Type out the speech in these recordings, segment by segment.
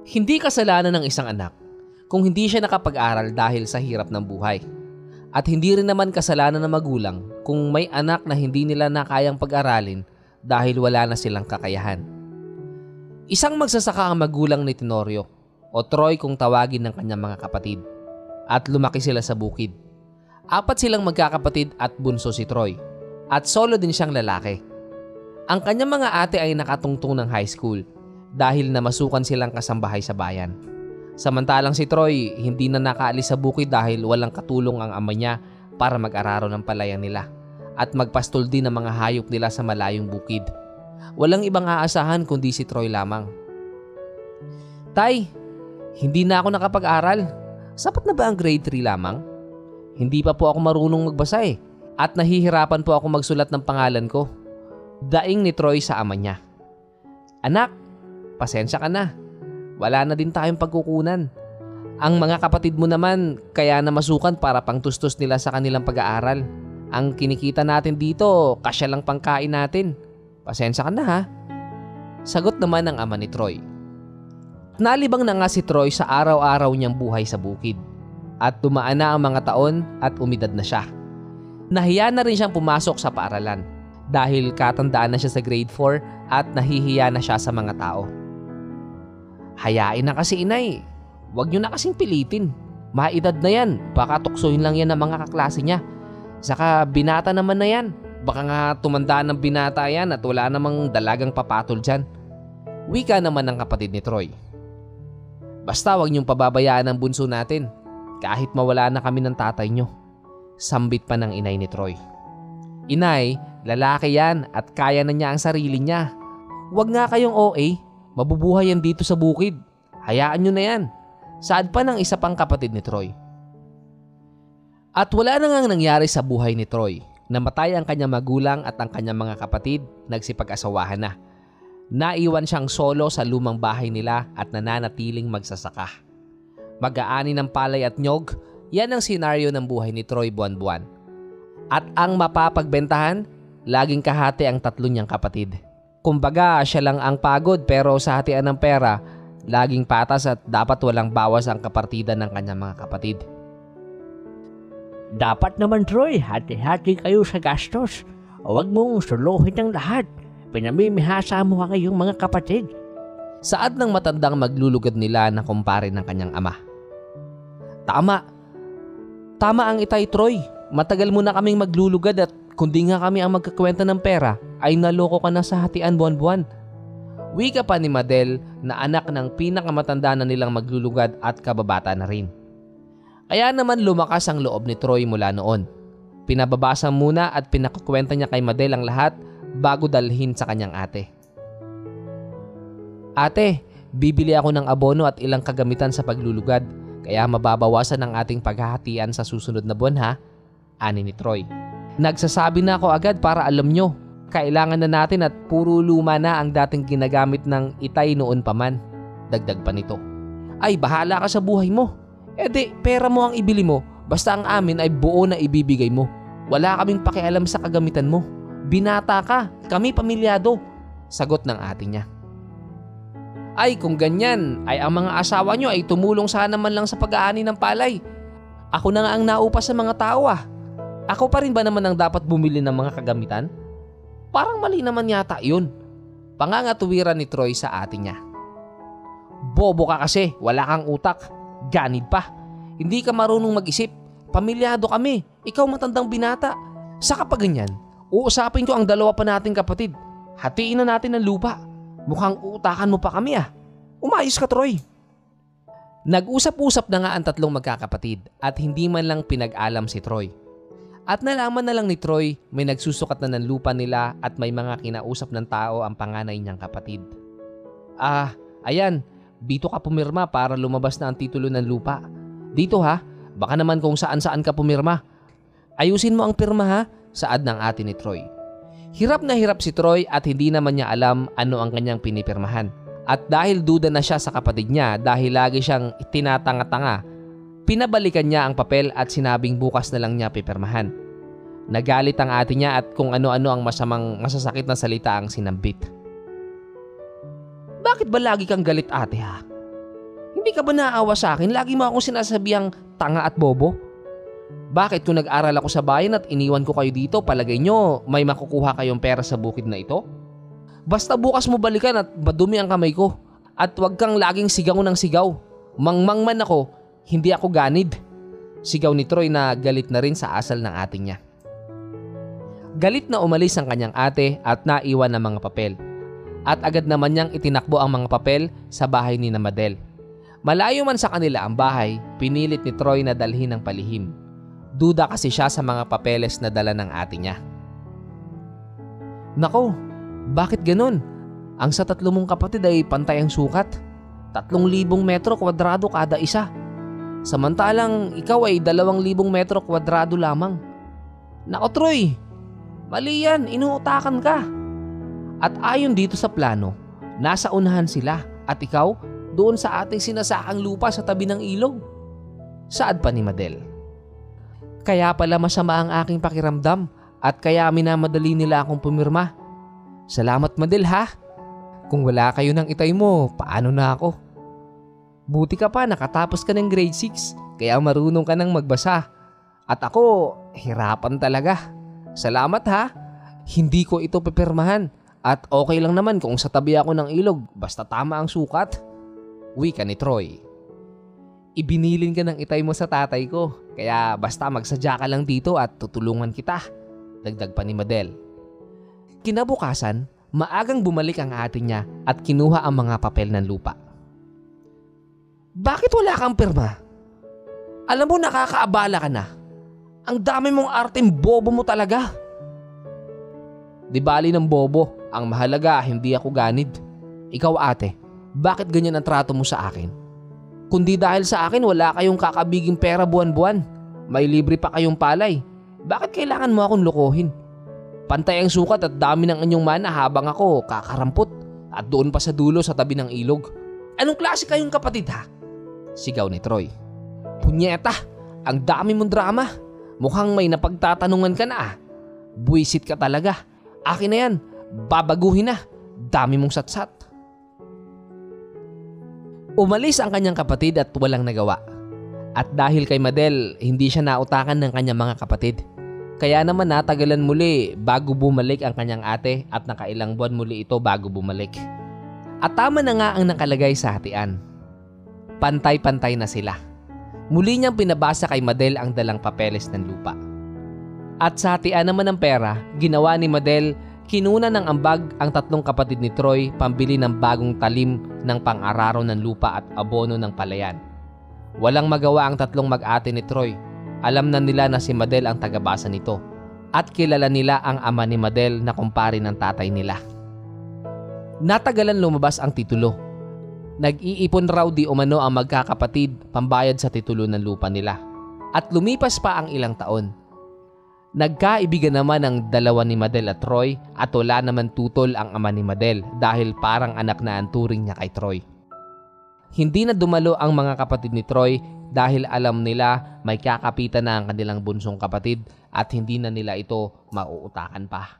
Hindi kasalanan ng isang anak kung hindi siya nakapag-aral dahil sa hirap ng buhay. At hindi rin naman kasalanan ng magulang kung may anak na hindi nila na kayang pag-aralin dahil wala na silang kakayahan. Isang magsasaka ang magulang ni Tenorio, o Troy kung tawagin ng kanyang mga kapatid, at lumaki sila sa bukid. 4 silang magkakapatid at bunso si Troy, at solo din siyang lalaki. Ang kanyang mga ate ay nakatungtong ng high school dahil namasukan silang kasambahay sa bayan. Samantalang si Troy hindi na nakaalis sa bukid dahil walang katulong ang ama niya para mag-araro ng palayan nila at magpastol din ng mga hayop nila sa malayong bukid. Walang ibang aasahan kundi si Troy lamang. Tay, hindi na ako nakapag-aral. Sapat na ba ang grade 3 lamang? Hindi pa po ako marunong magbasa at nahihirapan po ako magsulat ng pangalan ko. Daing ni Troy sa ama niya. Anak, pasensya ka na. Wala na din tayong pagkukunan. Ang mga kapatid mo naman kaya namasukan para pangtustos nila sa kanilang pag-aaral. Ang kinikita natin dito, kasya lang pangkain natin. Pasensya ka na ha. Sagot naman ng ama ni Troy. Nalibang na nga si Troy sa araw-araw niyang buhay sa bukid. At dumaan na ang mga taon at umidad na siya. Nahiya na rin siyang pumasok sa paaralan dahil katandaan na siya sa grade 4 at nahihiya na siya sa mga tao. Hayain na kasi inay. Huwag niyo na kasing pilitin. Maedad na yan. Baka tuksohin lang yan ng mga kaklase niya. Saka binata naman na yan. Baka nga tumandaan ng binata yan at wala namang dalagang papatol dyan. Wika naman ng kapatid ni Troy. Basta huwag niyong pababayaan ang bunso natin. Kahit mawala na kami ng tatay niyo. Sambit pa ng inay ni Troy. Inay, lalaki yan at kaya na niya ang sarili niya. Huwag nga kayong OA. Mabubuhay yan dito sa bukid. Hayaan nyo na yan. Saad pa ng isa pang kapatid ni Troy. At wala na ngang nangyari sa buhay ni Troy. Namatay ang kanyang magulang at ang kanyang mga kapatid nagsipag-asawahan na. Naiwan siyang solo sa lumang bahay nila at nananatiling magsasaka. Mag-aani ng palay at nyog, yan ang senaryo ng buhay ni Troy buwan-buwan. At ang mapapagbentahan, laging kahati ang 3 niyang kapatid. Kumbaga, siya lang ang pagod pero sa hatian ng pera, laging patas at dapat walang bawas ang kapartida ng kanyang mga kapatid. Dapat naman Troy, hati-hati kayo sa gastos. Huwag mong suluhin ang lahat. Pinamimihasa mo ang iyong mga kapatid. Saad ng matandang maglulugad nila na kumpare ng kanyang ama. Tama ang itay Troy. Matagal mo na kaming maglulugad at kundi nga kami ang magkakwenta ng pera, ay naloko ka na sa hatian buwan-buwan. Wika pa ni Madel na anak ng pinakamatanda na nilang maglulugad at kababata na rin. Kaya naman lumakas ang loob ni Troy mula noon. Pinababasa muna at pinakukwenta niya kay Madel ang lahat bago dalhin sa kanyang ate. Ate, bibili ako ng abono at ilang kagamitan sa paglulugad, kaya mababawasan ang ating paghahatian sa susunod na buwan ha, ani ni Troy. Nagsasabi na ako agad para alam nyo, kailangan na natin at puro luma na ang dating ginagamit ng itay noon pa man. Dagdag pa nito. Ay, bahala ka sa buhay mo. Pera mo ang ibili mo, basta ang amin ay buo na ibibigay mo. Wala kaming pakialam sa kagamitan mo. Binata ka, kami pamilyado. Sagot ng ate niya. Ay, kung ganyan, ay ang mga asawa nyo ay tumulong sana man lang sa pag-aani ng palay. Ako na nga ang naupa sa mga tao ah. Ako pa rin ba naman ang dapat bumili ng mga kagamitan? Parang mali naman yata yun. Pangangatuwiran ni Troy sa ate niya. Bobo ka kasi, wala kang utak. Ganid pa. Hindi ka marunong mag-isip. Pamilyado kami. Ikaw matandang binata. Saka pa ganyan, uusapin ko ang 2 pa nating kapatid. Hatiin na natin ang lupa. Mukhang uutakan mo pa kami ah. Umayos ka Troy. Nag-usap-usap na nga ang 3 magkakapatid at hindi man lang pinag-alam si Troy. At nalaman na lang ni Troy may nagsusukat na ng lupa nila at may mga kinausap ng tao ang panganay niyang kapatid. Ayan, dito ka pumirma para lumabas na ang titulo ng lupa. Dito ha, baka naman kung saan-saan ka pumirma. Ayusin mo ang pirma ha, saad ng ate ni Troy. Hirap na hirap si Troy at hindi naman niya alam ano ang kanyang pinipirmahan. At dahil duda na siya sa kapatid niya dahil lagi siyang tinatanga-tanga, pinabalikan niya ang papel at sinabing bukas na lang niya pipirmahan. Nagalit ang ate niya at kung ano-ano ang masasakit na salita ang sinambit. Bakit ba lagi kang galit ate ha? Hindi ka ba naawa sa akin? Lagi mo akong sinasabihang tanga at bobo. Bakit kung nag-aral ako sa bayan at iniwan ko kayo dito, palagay nyo may makukuha kayong pera sa bukid na ito? Basta bukas mo balikan at madumi ang kamay ko. At huwag kang laging sigaw ng sigaw. Mangmang man ako, hindi ako ganid. Sigaw ni Troy na galit na rin sa asal ng ate niya. Galit na umalis ang kanyang ate at naiwan ang mga papel. At agad naman niyang itinakbo ang mga papel sa bahay ni Madel. Malayo man sa kanila ang bahay, pinilit ni Troy na dalhin ng palihim. Duda kasi siya sa mga papeles na dala ng ate niya. Nako, bakit ganun? Ang sa 3 mong kapatid ay pantay ang sukat. 3,000 metro kwadrado kada isa. Samantalang ikaw ay 2,000 metro kwadrado lamang. Nako Troy, mali yan, inuutakan ka. At ayon dito sa plano, nasa unahan sila at ikaw doon sa ating sinasakang lupa sa tabi ng ilog. Saad pa ni Madel. Kaya pala masama ang aking pakiramdam at kaya minamadali nila akong pumirma. Salamat Madel ha. Kung wala kayo ng itay mo, paano na ako? Buti ka pa nakatapos ka ng grade 6 kaya marunong ka nang magbasa. At ako, hirapan talaga. Salamat ha. Hindi ko ito pipirmahan at okay lang naman kung sa tabi ako ng ilog basta tama ang sukat. Wika ni Troy. Ibinilin ka ng itay mo sa tatay ko kaya basta magsadya ka lang dito at tutulungan kita. Dagdag pa ni Madel. Kinabukasan, maagang bumalik ang ate niya at kinuha ang mga papel ng lupa. Bakit wala kang pirma? Alam mo nakakaabala ka na. Ang dami mong arteng bobo mo talaga. Di bali ng bobo, ang mahalaga hindi ako ganid. Ikaw ate, bakit ganyan ang trato mo sa akin? Kundi dahil sa akin wala kayong kakabiging pera buwan-buwan. May libre pa kayong palay. Bakit kailangan mo akong lokohin? Pantay ang sukat at dami ng inyong mana habang ako kakarampot at doon pa sa dulo sa tabi ng ilog. Anong klase kayong kapatid ha? Sigaw ni Troy. Punyeta, ang dami mong drama. Mukhang may napagtatanungan ka na ah. Buwisit ka talaga. Akin na yan, babaguhin na. Dami mong satsat. Umalis ang kanyang kapatid at walang nagawa. At dahil kay Madel, hindi siya nautakan ng kanyang mga kapatid. Kaya naman natagalan muli bago bumalik ang kanyang ate at nakailang buwan muli ito bago bumalik. At tama na nga ang nakalagay sa hatian. Pantay-pantay na sila. Muli niyang pinabasa kay Madel ang dalang papeles ng lupa. At sa hatian naman ng pera, ginawa ni Madel, kinuna ng ambag ang 3 kapatid ni Troy pambili ng bagong talim ng pang-araro ng lupa at abono ng palayan. Walang magawa ang 3 mag-ate ni Troy. Alam na nila na si Madel ang tagabasa nito at kilala nila ang ama ni Madel na kumpare ng tatay nila. Natagalan lumabas ang titulo. Nag-iipon raw di umano ang magkakapatid pambayad sa titulo ng lupa nila. At lumipas pa ang ilang taon. Nagkaibigan naman ang dalawa ni Madel at Troy at wala naman tutol ang ama ni Madel dahil parang anak na ang turing niya kay Troy. Hindi na dumalo ang mga kapatid ni Troy dahil alam nila may kakapitan na ang kanilang bunsong kapatid at hindi na nila ito mauutakan pa.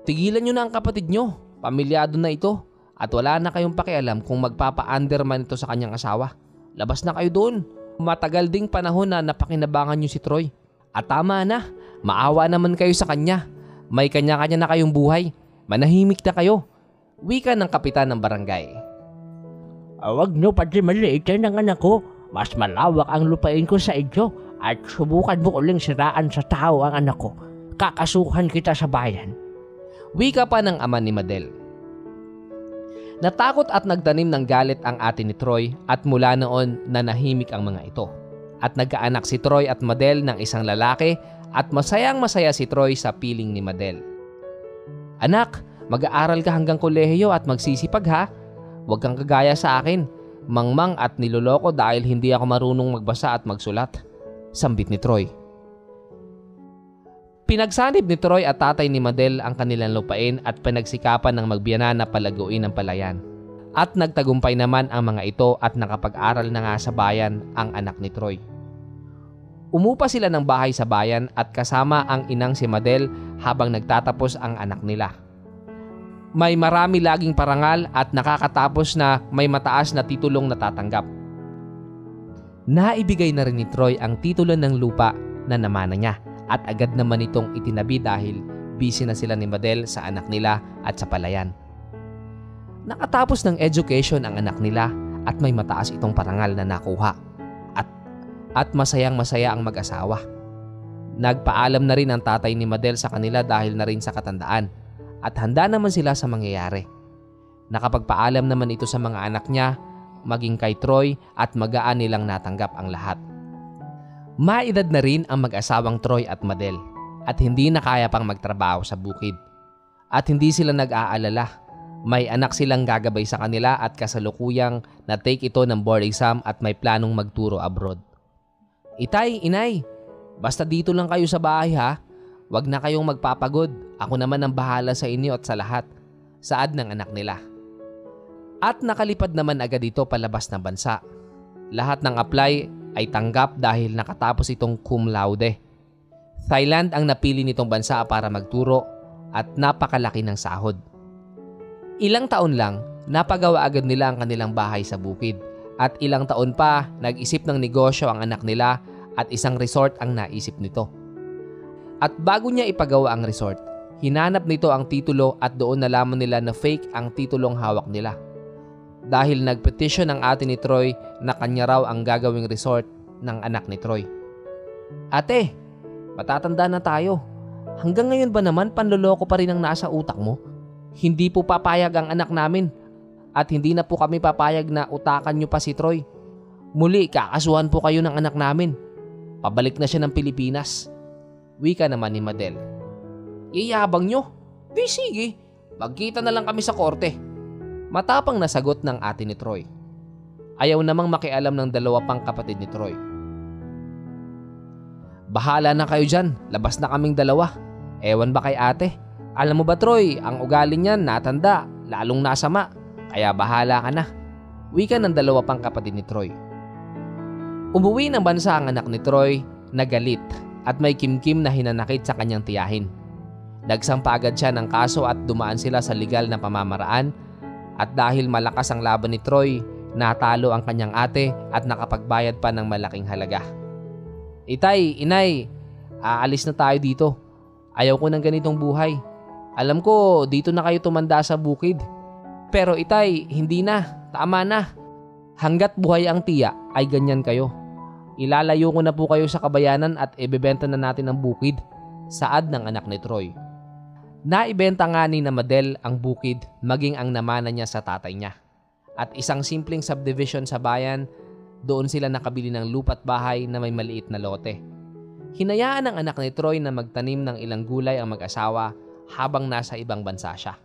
Tigilan nyo na ang kapatid nyo, pamilyado na ito at wala na kayong pakialam kung magpapa-under man ito sa kanyang asawa. Labas na kayo doon. Matagal ding panahon na napakinabangan nyo si Troy. At tama na, maawa naman kayo sa kanya. May kanya-kanya na kayong buhay. Manahimik na kayo. Wika ng kapitan ng barangay. Huwag nyo pati maliitin ang anak ko. Mas malawak ang lupain ko sa inyo at subukan mo uling siraan sa tao ang anak ko. Kakasuhan kita sa bayan. Wika pa ng ama ni Madel. Natakot at nagtanim ng galit ang ate ni Troy at mula noon nanahimik ang mga ito. At nagkaanak si Troy at Madel ng isang lalaki at masayang masaya si Troy sa piling ni Madel. Anak, mag-aaral ka hanggang kolehiyo at magsisipag ha. Huwag kang kagaya sa akin, mangmang at niloloko dahil hindi ako marunong magbasa at magsulat. Sambit ni Troy. Pinagsanib ni Troy at tatay ni Madel ang kanilang lupain at pinagsikapan ng magbiyanan na palaguin ang palayan. At nagtagumpay naman ang mga ito at nakapag-aral na nga sa bayan ang anak ni Troy. Umupa sila ng bahay sa bayan at kasama ang inang si Madel habang nagtatapos ang anak nila. May marami laging parangal at nakakatapos na may mataas na titulong natatanggap. Naibigay na rin ni Troy ang titulo ng lupa na namana niya at agad naman itong itinabi dahil busy na sila ni Madel sa anak nila at sa palayan. Nakatapos ng education ang anak nila at may mataas itong parangal na nakuha at masayang masaya ang mag-asawa. Nagpaalam na rin ang tatay ni Madel sa kanila dahil na rin sa katandaan at handa naman sila sa mangyayari. Nakapagpaalam naman ito sa mga anak niya, maging kay Troy at magaan nilang natanggap ang lahat. Maedad na rin ang mag-asawang Troy at Madel at hindi na kaya pang magtrabaho sa bukid. At hindi sila nag-aalala. May anak silang gagabay sa kanila at kasalukuyang na-take ito ng board exam at may planong magturo abroad. Itay, inay, basta dito lang kayo sa bahay ha. Huwag na kayong magpapagod. Ako naman ang bahala sa inyo at sa lahat. Saad ng anak nila. At nakalipad naman agad ito palabas ng bansa. Lahat ng apply ay tanggap dahil nakatapos itong cum laude. Thailand ang napili nitong bansa para magturo at napakalaki ng sahod. Ilang taon lang, napagawa agad nila ang kanilang bahay sa bukid. At ilang taon pa, nag-isip ng negosyo ang anak nila at isang resort ang naisip nito. At bago niya ipagawa ang resort, hinanap nito ang titulo at doon nalaman nila na fake ang titulong hawak nila. Dahil nagpetisyon ang ate ni Troy na kanya raw ang gagawing resort ng anak ni Troy. Ate, matatanda na tayo. Hanggang ngayon ba naman panloloko pa rin ang nasa utak mo? Hindi po papayag ang anak namin at hindi na po kami papayag na utakan nyo pa si Troy. Muli, kakasuhan po kayo ng anak namin. Pabalik na siya ng Pilipinas. Wika naman ni Madel. Iyabang nyo? Di sige, magkita na lang kami sa korte. Matapang na sagot ng ate ni Troy. Ayaw namang makialam ng dalawa pang kapatid ni Troy. Bahala na kayo dyan, labas na kaming dalawa. Ewan ba kay ate? Alam mo ba Troy, ang ugali niyan natanda, lalong nasama. Kaya bahala ka na. Wika ng dalawa pang kapatid ni Troy. Umuwi ng bansa ang anak ni Troy na galit at may kimkim na hinanakit sa kanyang tiyahin. Nagsampa agad siya ng kaso at dumaan sila sa legal na pamamaraan at dahil malakas ang laban ni Troy, natalo ang kanyang ate at nakapagbayad pa ng malaking halaga. Itay, inay, aalis na tayo dito. Ayaw ko ng ganitong buhay. Alam ko dito na kayo tumanda sa bukid. Pero itay, hindi na, tama na. Hanggat buhay ang tiya ay ganyan kayo. Ilalayo ko na po kayo sa kabayanan at ibebenta na natin ang bukid. Saad ng anak ni Troy. Naibenta nga ni na Madel ang bukid maging ang namana niya sa tatay niya. At isang simpleng subdivision sa bayan, doon sila nakabili ng lupa't bahay na may maliit na lote. Hinayaan ng anak ni Troy na magtanim ng ilang gulay ang mag-asawa habang nasa ibang bansa siya.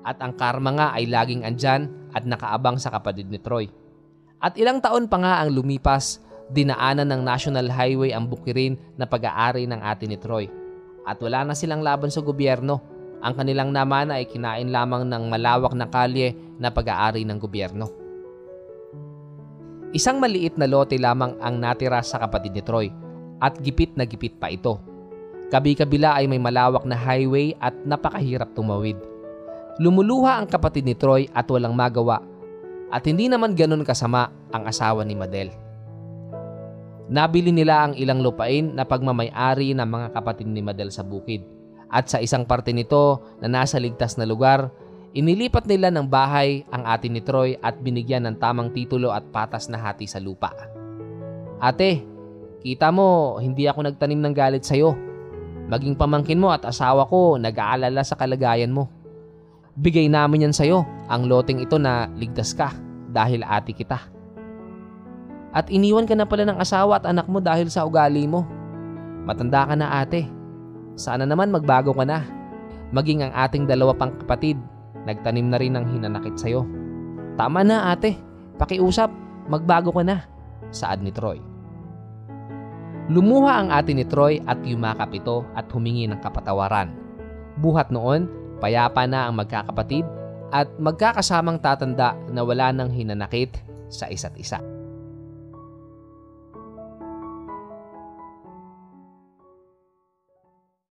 At ang karma nga ay laging andyan at nakaabang sa kapatid ni Troy. At ilang taon pa nga ang lumipas, dinaanan ng National Highway ang bukirin na pag-aari ng ate ni Troy. At wala na silang laban sa gobyerno. Ang kanilang namana ay kinain lamang ng malawak na kalye na pag-aari ng gobyerno. Isang maliit na lote lamang ang natira sa kapatid ni Troy at gipit na gipit pa ito. Kabi-kabila ay may malawak na highway at napakahirap tumawid. Lumuluha ang kapatid ni Troy at walang magawa at hindi naman ganun kasama ang asawa ni Madel. Nabili nila ang ilang lupain na pagmamay-ari ng mga kapatid ni Madel sa bukid at sa isang parte nito na nasa ligtas na lugar, inilipat nila ng bahay ang ate ni Troy at binigyan ng tamang titulo at patas na hati sa lupa. Ate, kita mo hindi ako nagtanim ng galit sa'yo. Maging pamangkin mo at asawa ko nag-aalala sa kalagayan mo. Bigay namin yan sa'yo, ang loteng ito na ligtas ka dahil ate kita. At iniwan ka na pala ng asawa at anak mo dahil sa ugali mo. Matanda ka na ate. Sana naman magbago ka na. Maging ang ating dalawa pang kapatid, nagtanim na rin ng hinanakit sa'yo. Tama na ate, pakiusap, magbago ka na. Saad ni Troy. Lumuha ang ate ni Troy at yumakap ito at humingi ng kapatawaran. Buhat noon, payapa na ang magkakapatid at magkakasamang tatanda na wala nang hinanakit sa isa't isa.